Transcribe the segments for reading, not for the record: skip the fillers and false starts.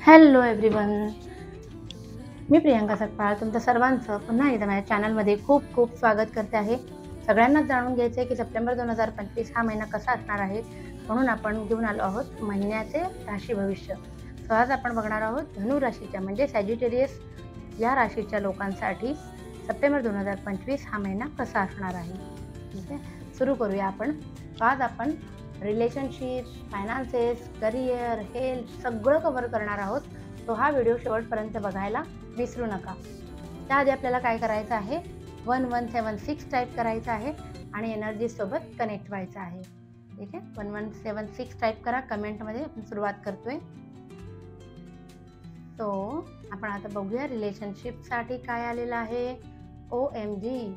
Hello everyone, मी प्रियांका सकपाळ तुमचं सर्वांचं पुन्हा एकदा माझ्या चॅनलमध्ये खूप खूप स्वागत करते आहे. सगळ्यांनाच जाणून घ्यायचं आहे की सप्टेंबर 2025 हा महिना कसा असणार आहे, म्हणून आपण घेऊन आलो आहोत महिन्याचे राशी भविष्य. सो आज आपण बघणार आहोत धनु राशीच्या म्हणजे सॅजिटेरियस या राशीच्या लोकांसाठी सप्टेंबर 2025 हा महिना कसा असणार आहे. ठीक आहे, सुरू करूया आपण. आज आपण रिलेशनशिप, फायनान्सेस, करिअर, हेल्थ सगळं कव्हर करणार आहोत. तो हा व्हिडिओ शेवटपर्यंत बघायला विसरू नका. त्याआधी आपल्याला काय करायचं आहे, 1176 टाईप करायचं आहे आणि एनर्जी सोबत कनेक्ट व्हायचं आहे. ठीक आहे, 1176 टाईप करा कमेंटमध्ये. आपण सुरुवात करतोय. तो आपण आता बघूया रिलेशनशिपसाठी काय आलेलं आहे. OMG,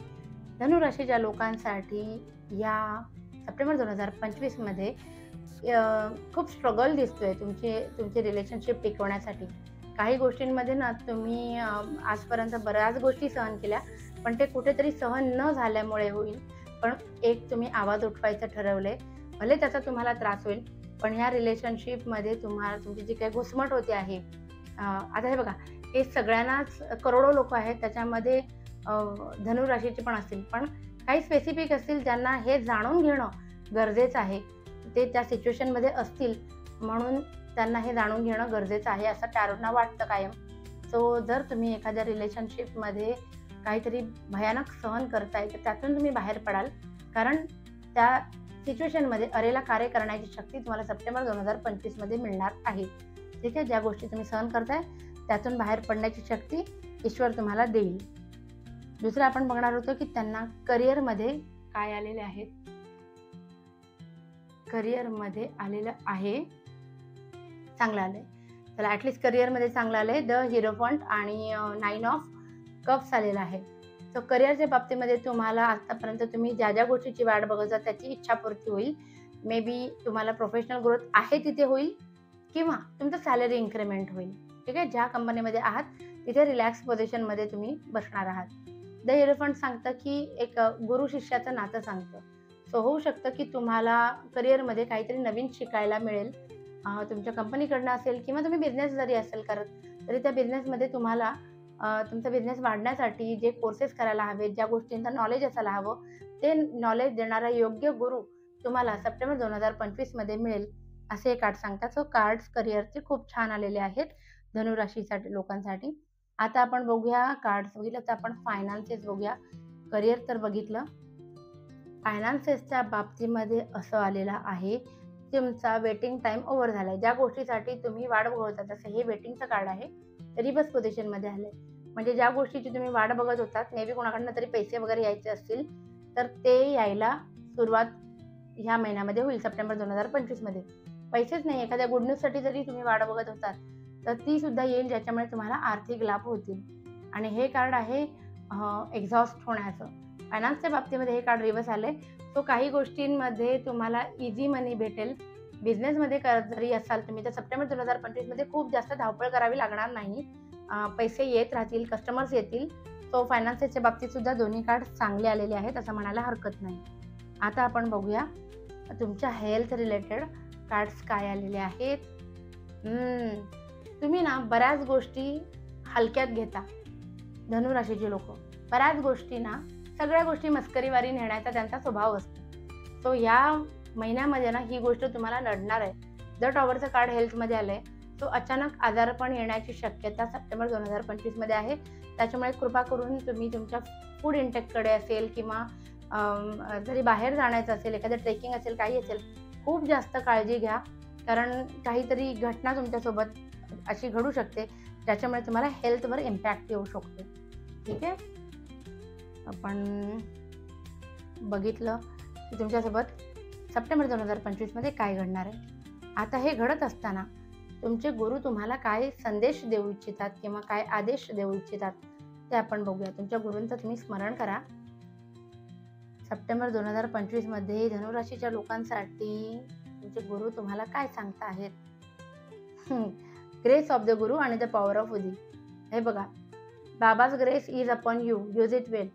धनुराशीच्या लोकांसाठी या सप्टेंबर 2025 मध्ये खूप स्ट्रगल दिसतोय तुमची रिलेशनशिप टिकवण्यासाठी. काही गोष्टींमध्ये ना तुम्ही आजपर्यंत बऱ्याच गोष्टी सहन केल्या, पण ते कुठेतरी सहन न झाल्यामुळे होईल, पण एक तुम्ही आवाज उठवायचं ठरवले. भले त्याचा तुम्हाला त्रास होईल, पण ह्या रिलेशनशिपमध्ये तुमची जी काही घुसमट होते आहे, आता हे बघा, हे सगळ्यांनाच करोडो लोक आहेत, त्याच्यामध्ये धनुराशीचे पण असतील, पण काही स्पेसिफिक असतील ज्यांना हे जाणून घेणं गरजेचं आहे. ते त्या सिच्युएशनमध्ये असतील म्हणून त्यांना हे जाणून घेणं गरजेचं आहे असं टॅरोटना वाटतं कायम. सो जर तुम्ही एखाद्या रिलेशनशिपमध्ये काहीतरी भयानक सहन करताय तर त्यातून तुम्ही बाहेर पडाल, कारण त्या सिच्युएशनमध्ये अरेला कार्य करण्याची शक्ती तुम्हाला सप्टेंबर 2025 मध्ये मिळणार आहे. ठीक आहे, ज्या गोष्टी तुम्ही सहन करताय त्यातून बाहेर पडण्याची शक्ती ईश्वर तुम्हाला देईल. दुसरं आपण बघणार होतो की त्यांना करिअरमध्ये काय आलेले आहेत. करिअरमध्ये आलेलं आहे, चांगलं आलंय. चला, ॲटलिस्ट करिअरमध्ये चांगलं आलंय. द हिरोफंट आणि 9 ऑफ कप्स आलेलं आहे. सो करिअरच्या बाबतीमध्ये तुम्हाला आतापर्यंत तुम्ही ज्या ज्या गोष्टीची वाट बघत होता त्याची इच्छापूर्ती होईल. मे बी तुम्हाला प्रोफेशनल ग्रोथ आहे तिथे होईल, किंवा तुमचं सॅलरी इन्क्रीमेंट होईल. ठीक आहे, ज्या कंपनीमध्ये आहात तिथे रिलॅक्स पोझिशनमध्ये तुम्ही बसणार आहात. द हिरोफंट सांगतं की एक गुरु शिष्याचं नातं सांगतं. सो होऊ शकतं की तुम्हाला करिअरमध्ये काहीतरी नवीन शिकायला मिळेल, तुमच्या कंपनीकडनं असेल किंवा तुम्ही बिझनेस जरी असेल करत तरी त्या बिझनेसमध्ये तुम्हाला तुमचा बिझनेस वाढण्यासाठी जे कोर्सेस करायला हवेत, ज्या गोष्टींचं नॉलेज असायला हवं, ते नॉलेज देणारा योग्य गुरु तुम्हाला सप्टेंबर 2025 मध्ये मिळेल असे कार्ड सांगतात. सो कार्ड्स करिअरचे खूप छान आलेले आहेत धनुराशीसाठी लोकांसाठी. आता आपण बघूया, कार्ड्स बघितलं तर आपण फायनान्सेस बघूया. करिअर तर बघितलं, फायनान्सेसच्या बाबतीमध्ये असं आलेलं आहे, तुमचा वेटिंग टाइम ओव्हर झालाय. ज्या गोष्टीसाठी तुम्ही वाट बघत होता, जसं हे वेटिंगचं कार्ड आहे, रिवर्स पोझिशनमध्ये आलंय. म्हणजे ज्या गोष्टीची तुम्ही वाट बघत होतात, मे बी कोणाकडनं तरी पैसे वगैरे यायचे असतील तर ते यायला सुरुवात ह्या महिन्यामध्ये होईल सप्टेंबर 2025 मध्ये. पैसेच नाही, एखाद्या गुड न्यूजसाठी जरी तुम्ही वाट बघत होतात तर ती सुद्धा येईल, ज्याच्यामुळे तुम्हाला आर्थिक लाभ होतील. आणि हे कार्ड आहे एक्झॉस्ट होण्याचं. फायनान्सच्या बाबतीमध्ये हे कार्ड रिव्हर्स आले. तो काही गोष्टींमध्ये तुम्हाला इझी मनी भेटेल. बिझनेसमध्ये जरी असाल तुम्ही तर सप्टेंबर 2025 मध्ये खूप जास्त धावपळ करावी लागणार नाही. पैसे येत राहतील, कस्टमर्स येतील. सो फायनान्सेसच्या बाबतीत सुद्धा दोन्ही कार्ड चांगले आलेले आहेत असं म्हणायला हरकत नाही. आता आपण बघूया तुमच्या हेल्थ रिलेटेड कार्ड्स काय आलेले आहेत. तुम्ही ना बऱ्याच गोष्टी हलक्यात घेता धनुराशीचे लोक. बऱ्याच गोष्टी ना, सगळ्या गोष्टी मस्करीवारी नेण्याचा त्यांचा स्वभाव असतो. सो या महिन्यामध्ये ना ही गोष्ट तुम्हाला नडणार आहे. द टॉवरचं कार्ड हेल्थमध्ये आलंय. सो अचानक आजारपण येण्याची शक्यता सप्टेंबर 2025 मध्ये आहे. त्याच्यामुळे कृपा करून तुम्ही तुमच्या फूड इंटेककडे असेल किंवा जरी बाहेर जाण्याचं असेल, एखादं ट्रेकिंग असेल, काही असेल, खूप जास्त काळजी घ्या, कारण काहीतरी घटना तुमच्यासोबत अशी घडू शकते ज्याच्यामुळे तुम्हाला हेल्थवर इम्पॅक्ट येऊ शकतो. ठीक आहे, आपण बघितलं की तुमच्यासोबत सप्टेंबर 2025 मध्ये काय घडणार आहे. आता हे घडत असताना तुमचे गुरु तुम्हाला काय संदेश देऊ इच्छितात किंवा काय आदेश देऊ इच्छितात ते आपण बघूया. तुमच्या गुरूंचं तुम्ही स्मरण करा. सप्टेंबर 2025 मध्ये धनुराशीच्या लोकांसाठी तुमचे गुरु तुम्हाला काय सांगता आहेत. ग्रेस ऑफ द गुरु आणि द पॉवर ऑफ उदी. हे बघा, Baba's grace is upon you, use it well.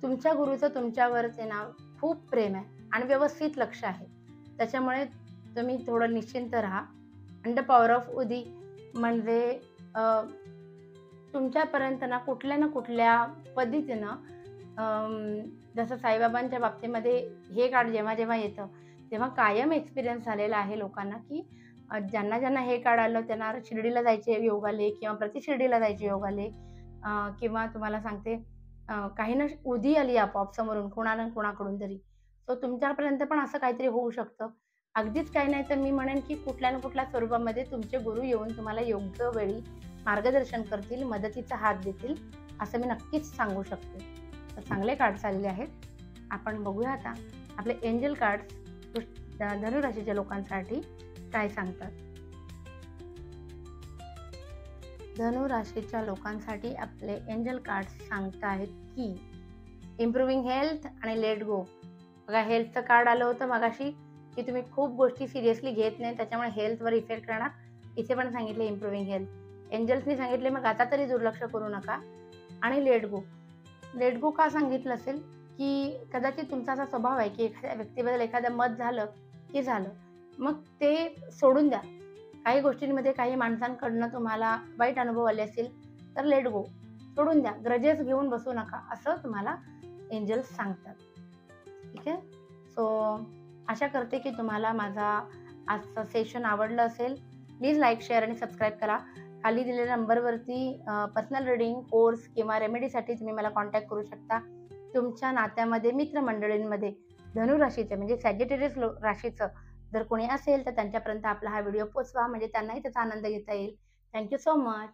तुमच्या गुरुचं तुमच्यावरचे ना खूप प्रेम आहे आणि व्यवस्थित लक्ष आहे, त्याच्यामुळे तुम्ही थोडं निश्चिंत राहा. आणि द पॉवर ऑफ उदी, म्हणजे तुमच्यापर्यंत ना कुठल्या पद्धतीनं जसं साईबाबांच्या बाबतीमध्ये हे कार्ड जेव्हा येतं, तेव्हा कायम एक्सपिरियन्स झालेला आहे लोकांना, की ज्यांना हे कार्ड आलं त्यांना शिर्डीला जायचे योग आले किंवा प्रति शिर्डीला जायचे योग आले. किंवा तुम्हाला सांगते काहींना उधी आली आपोआप समोरून कोणाकडून तरी. सो तुमच्यापर्यंत पण असं काहीतरी होऊ शकतं. अगदीच काही नाही तर मी म्हणेन, की कुठल्या ना कुठल्या स्वरूपामध्ये तुमचे गुरु येऊन तुम्हाला योग्य वेळी मार्गदर्शन करतील, मदतीचा हात देतील, असं मी नक्कीच सांगू शकते. तर चांगले कार्ड्स आलेले आहेत. आपण बघूया आता आपले एंजल कार्ड्स धनुराशीच्या लोकांसाठी काय सांगतात. धनुराशीच्या लोकांसाठी आपले एंजल कार्ड्स सांगत आहेत की इम्प्रूव्हिंग हेल्थ आणि लेट गो. बघा, हेल्थचं कार्ड आलं होतं मगाशी, की तुम्ही खूप गोष्टी सिरियसली घेत नाही, त्याच्यामुळे हेल्थवर इफेक्ट राहणार. इथे पण सांगितले इम्प्रूव्हिंग हेल्थ. एंजल्सनी सांगितले मग आता तरी दुर्लक्ष करू नका आणि लेट गो. लेट गो का सांगितलं असेल, की कदाचित तुमचा असा स्वभाव आहे, की एखाद्या व्यक्तीबद्दल एखादं मत झालं, की झालं. मग ते सोडून द्या. काही गोष्टींमध्ये काही माणसांकडनं तुम्हाला वाईट अनुभव आले असतील, तर लेट गो. सोडून द्या. ग्रजेस घेऊन बसू नका, असं तुम्हाला एंजल्स सांगतात. ठीक आहे. सो आशा करते की तुम्हाला माझा आजचं सेशन आवडलं असेल. प्लीज लाईक, शेअर आणि सबस्क्राईब करा. खाली दिलेल्या नंबरवरती पर्सनल रीडिंग, कोर्स किंवा रेमेडीसाठी तुम्ही मला कॉन्टॅक्ट करू शकता. तुमच्या नात्यामध्ये, मित्रमंडळींमध्ये धनुराशीचे म्हणजे सॅजिटेरियस राशीचं जर कोणी असेल तर त्यांच्यापर्यंत आपला हा व्हिडिओ पोचवा, म्हणजे त्यांनाही त्याचा आनंद घेता येईल. Thank you so much.